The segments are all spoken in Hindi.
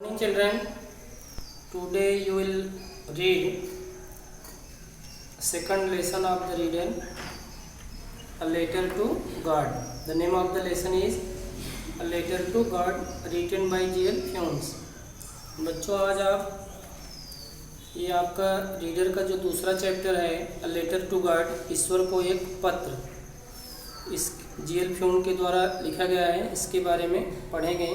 Morning children, today you will read second lesson of the reading, A Letter to God. The name of the lesson is A Letter to God, written by G.L. Funes. बच्चों आज आप ये आपका रीडर का जो दूसरा चैप्टर है A Letter to God, ईश्वर को एक पत्र, इस G.L. फ्यून के द्वारा लिखा गया है, इसके बारे में पढ़ेंगे।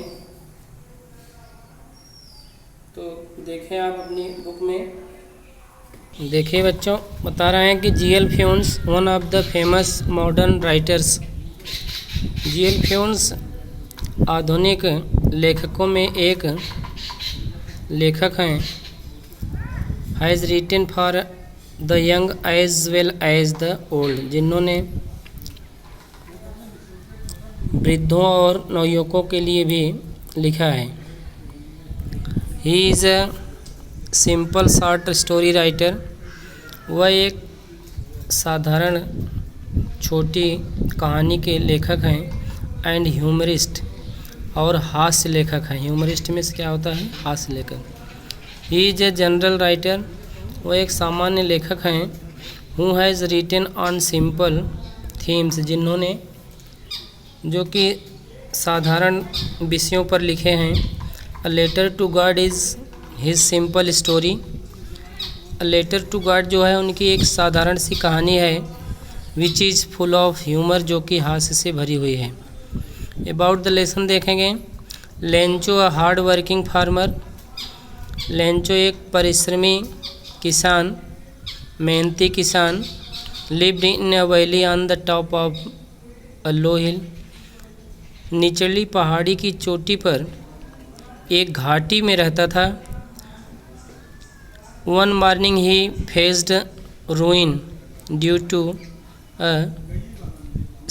तो देखें आप अपनी बुक में, देखिए बच्चों, बता रहे हैं कि G.L. Fuentes one of the famous modern writers. G.L. Fuentes आधुनिक लेखकों में एक लेखक हैं। Has written for the young as well as the old, जिन्होंने वृद्धों और नवयुवकों के लिए भी लिखा है। He is a simple short story writer, वह एक साधारण छोटी कहानी के लेखक हैं। एंड ह्यूमरिस्ट, और हास्य लेखक हैं। ह्यूमरिस्ट में क्या होता है? हास्य लेखक। He is a general writer, वह एक सामान्य लेखक हैं। Who has written on simple themes, जिन्होंने जो कि साधारण विषयों पर लिखे हैं। A letter to God is his simple story. A letter to God जो है उनकी एक साधारण सी कहानी है। Which is full of humor, जो कि हास्य से भरी हुई है। About the lesson देखेंगे। Lencho a hard working farmer, Lencho एक परिश्रमी किसान, मेहनती किसान। Lived in a valley on the top of a low hill, निचली पहाड़ी की चोटी पर एक घाटी में रहता था। One morning he faced ruin due to a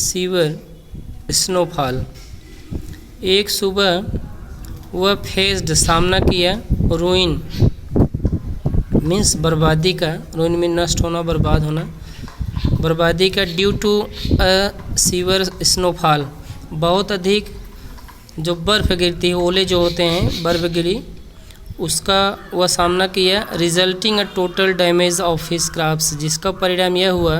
severe snowfall, एक सुबह वह फेस्ड सामना किया, रूइन मीन्स बर्बादी का, रूइन में नष्ट होना, बर्बाद होना, बर्बादी का। Due to a severe snowfall, बहुत अधिक जो बर्फ़ गिरती है, ओले जो होते हैं, बर्फ़ गिरी, उसका वह सामना किया। Resulting a total damage of his crops, जिसका परिणाम यह हुआ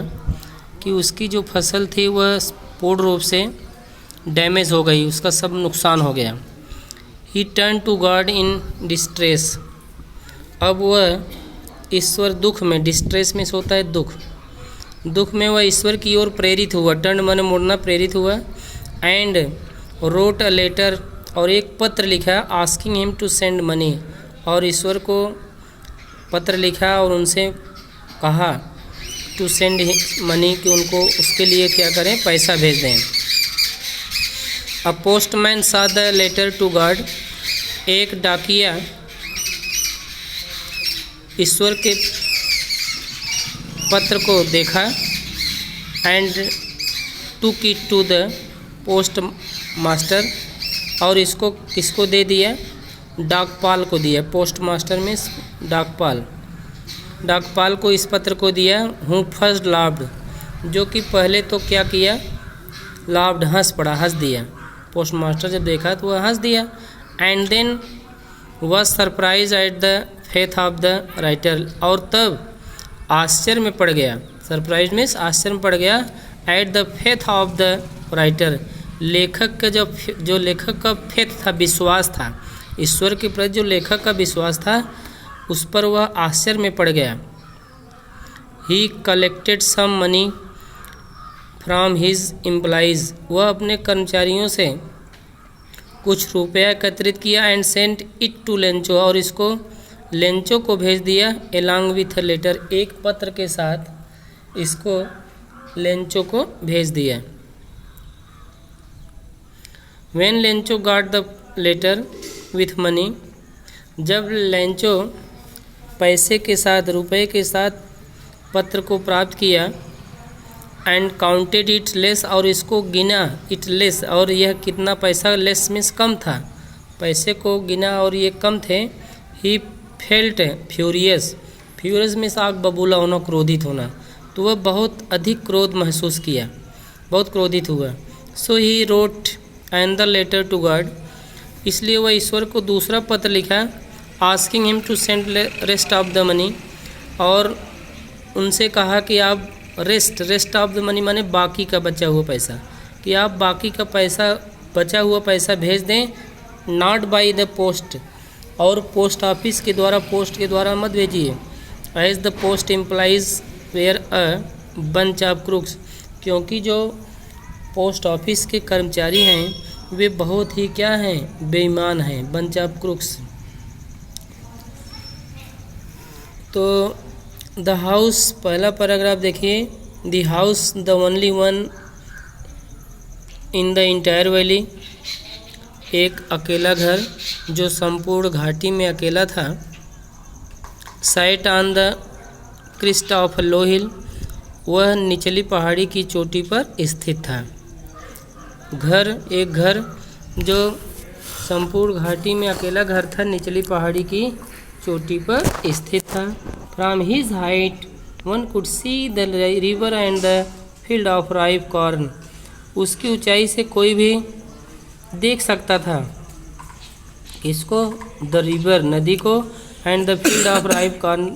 कि उसकी जो फसल थी वह पूर्ण रूप से डैमेज हो गई, उसका सब नुकसान हो गया। He turn to God in distress, अब वह ईश्वर दुख में, डिस्ट्रेस में होता है दुख, दुख में वह ईश्वर की ओर प्रेरित हुआ। टर्न माने मुड़ना, प्रेरित हुआ। एंड रोट अ लेटर, और एक पत्र लिखा, asking him to send money, और ईश्वर को पत्र लिखा और उनसे कहा टू सेंड मनी, कि उनको उसके लिए क्या करें, पैसा भेज दें। A postman saw the letter to God, एक डाकिया ईश्वर के पत्र को देखा। And took it to the postmaster, और इसको किसको दे दिया? डाकपाल को दिया। पोस्ट मास्टर में डाकपाल, डाकपाल को इस पत्र को दिया। हूँ फर्स्ट लाफ्ड, जो कि पहले तो क्या किया, लाफ्ड हंस पड़ा, हंस दिया। पोस्ट मास्टर जब देखा तो वह हंस दिया। एंड देन वह surprise at the faith of the writer, और तब आश्चर्य में पड़ गया। सरप्राइज में आश्चर्य में पड़ गया। At the faith of the writer, लेखक का जो लेखक का फेथ था, विश्वास था, ईश्वर के प्रति जो लेखक का विश्वास था, उस पर वह आश्चर्य में पड़ गया। He collected some money from his employees, वह अपने कर्मचारियों से कुछ रुपया एकत्रित किया। And sent it to Lencho, और इसको लेंचो को भेज दिया। एलॉन्ग विथ अ लेटर, एक पत्र के साथ इसको लेंचो को भेज दिया। When Lencho got the letter with money, जब लेंचो पैसे के साथ, रुपए के साथ पत्र को प्राप्त किया। एंड काउंटेड इट लेस, और इसको गिना, इट लेस, और यह कितना पैसा, लेस मीन्स कम था, पैसे को गिना और ये कम थे। He felt furious, furious means आग बबूला होना, क्रोधित होना, तो वह बहुत अधिक क्रोध महसूस किया, बहुत क्रोधित हुआ। So he wrote and the letter to God, इसलिए वह ईश्वर को दूसरा पत्र लिखा, asking him to send rest of the money, और उनसे कहा कि आप रेस्ट ऑफ द मनी माने बाकी का बचा हुआ पैसा, कि आप बाकी का पैसा बचा हुआ पैसा भेज दें, नॉट बाई द पोस्ट, और पोस्ट ऑफिस के द्वारा, पोस्ट के द्वारा मत भेजिए, as the post employees were a bunch of crooks, क्योंकि जो पोस्ट ऑफिस के कर्मचारी हैं वे बहुत ही क्या हैं, बेईमान हैं, बंच ऑफ क्रूक्स। तो द हाउस, पहला पैराग्राफ देखिए, the house the only one in the entire valley, एक अकेला घर जो संपूर्ण घाटी में अकेला था, site on the crest of low hill, वह निचली पहाड़ी की चोटी पर स्थित था। घर, एक घर जो संपूर्ण घाटी में अकेला घर था, निचली पहाड़ी की चोटी पर स्थित था। From his height one could see the river and the field of ripe corn, उसकी ऊंचाई से कोई भी देख सकता था इसको, द रिवर, नदी को, and the field of ripe corn,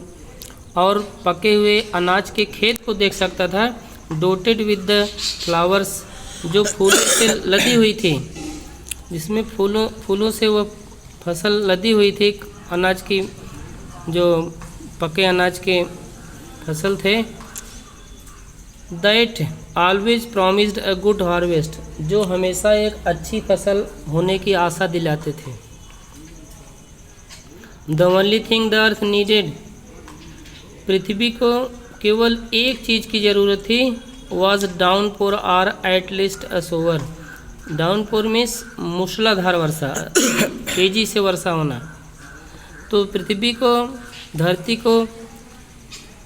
और पके हुए अनाज के खेत को देख सकता था, डोटेड विद द फ्लावर्स, जो फूलों से लदी हुई थी, जिसमें फूलों से वह फसल लदी हुई थी, अनाज की, जो पके अनाज के फसल थे। That always promised a good harvest, जो हमेशा एक अच्छी फसल होने की आशा दिलाते थे। The only thing the earth needed, पृथ्वी को केवल एक चीज़ की ज़रूरत थी, was downpour or at least a shower, downpour means मूसलाधार वर्षा, तेजी से वर्षा होना। तो पृथ्वी को, धरती को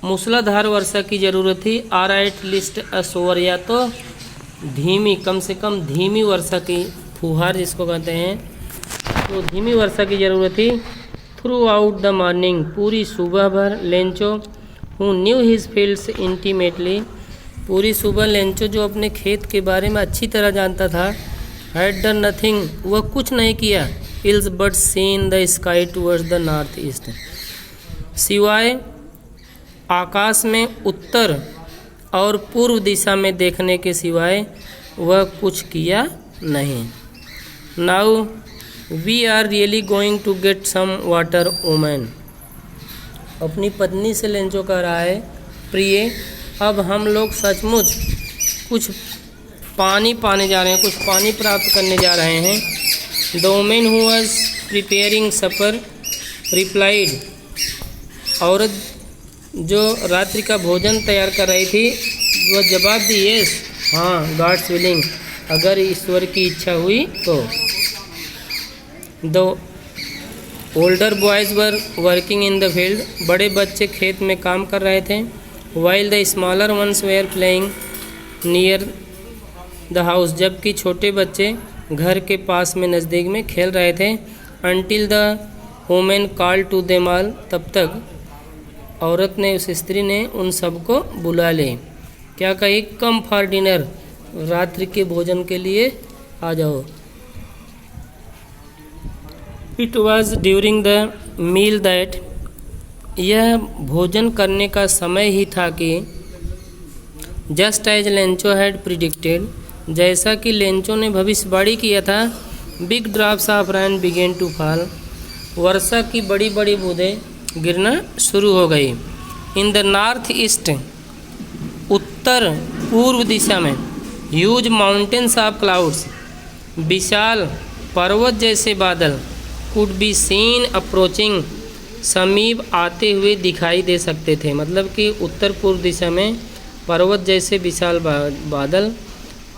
मूसलाधार वर्षा की ज़रूरत थी, or at least a shower, या तो धीमी, कम से कम धीमी वर्षा की, फुहार जिसको कहते हैं, तो धीमी वर्षा की ज़रूरत थी। थ्रू आउट द मॉर्निंग, पूरी सुबह भर, Lencho who knew his fields intimately, पूरी सुबह लेंचो जो अपने खेत के बारे में अच्छी तरह जानता था, हैड डन नथिंग, वह कुछ नहीं किया, ills but seen the sky towards the north east, सिवाय आकाश में उत्तर और पूर्व दिशा में देखने के सिवाय वह कुछ किया नहीं। Now we are really going to get some water woman, अपनी पत्नी से लेंचो कह रहा है, प्रिय अब हम लोग सचमुच कुछ पानी पाने जा रहे हैं, कुछ पानी प्राप्त करने जा रहे हैं। The woman who was preparing supper replied, औरत जो रात्रि का भोजन तैयार कर रही थी वह जवाब दी, यस, हाँ, गॉड्स विलिंग, अगर ईश्वर की इच्छा हुई तो। The older boys were working in the field, बड़े बच्चे खेत में काम कर रहे थे। While the smaller ones were playing near the house, जबकि छोटे बच्चे घर के पास में नज़दीक में खेल रहे थे। Until the woman call to them all, तब तक औरत ने, उस स्त्री ने उन सबको बुला ले, क्या कही, कम फॉर डिनर, रात्रि के भोजन के लिए आ जाओ। It was during the meal that, यह भोजन करने का समय ही था कि just as Lencho had predicted, जैसा कि लेंचो ने भविष्यवाणी किया था, big drops of rain began to fall, वर्षा की बड़ी बड़ी बूंदें गिरना शुरू हो गई। इन द नॉर्थ ईस्ट, उत्तर पूर्व दिशा में, ह्यूज माउंटेन्स ऑफ क्लाउड्स, विशाल पर्वत जैसे बादल, कुड बी सीन अप्रोचिंग, समीप आते हुए दिखाई दे सकते थे, मतलब कि उत्तर पूर्व दिशा में पर्वत जैसे विशाल बादल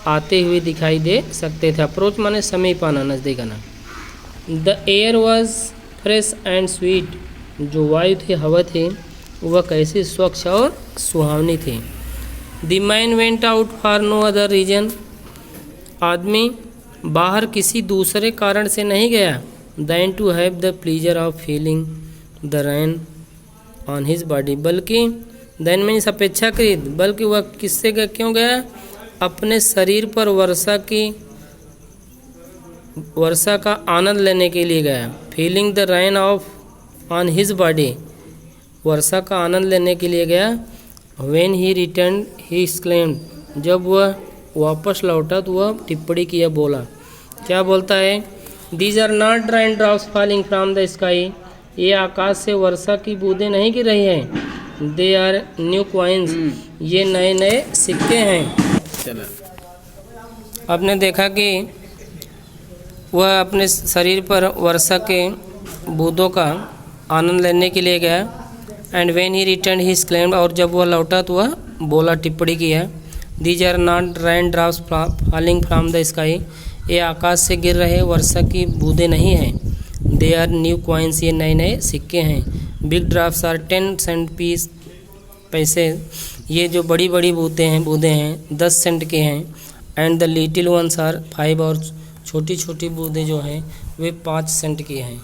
आते हुए दिखाई दे सकते थे। अप्रोच माने समीप आना, नज़दीक आना। The air was fresh and sweet, जो वायु थी, हवा थी, वह कैसी स्वच्छ और सुहावनी थी। The man went out for no other reason, आदमी बाहर किसी दूसरे कारण से नहीं गया, than to have the pleasure of feeling the rain on his body, बल्कि दैन मीन्स अपेक्षाकृत, बल्कि वह किससे क्यों गया, अपने शरीर पर वर्षा की वर्षा का आनंद लेने के लिए गया। Feeling the rain of on his body, वर्षा का आनंद लेने के लिए गया। When he return he exclaimed, जब वह वापस लौटा तो वह टिप्पणी किया, बोला। क्या बोलता है? These are not raindrops falling from the sky, ये आकाश से वर्षा की बूंदें नहीं गिर रही हैं। दे आर न्यू कॉइन्स, ये नए नए सिक्के हैं। चलो, आपने देखा कि वह अपने शरीर पर वर्षा के बूंदों का आनंद लेने के लिए गया। And when he return he exclaimed, और जब वह लौटा तो वह बोला, टिप्पणी किया। These are not raindrops falling from the sky, ये आकाश से गिर रहे वर्षा की बूंदें नहीं हैं। दे आर न्यू कॉइन्स, ये नए नए सिक्के हैं। Big drops are 10 cent pieces, पैसे, ये जो बड़ी बड़ी बूंदें हैं 10 सेंट के हैं। And the little ones are 5, और छोटी छोटी बूंदें जो हैं वे 5 सेंट की हैं।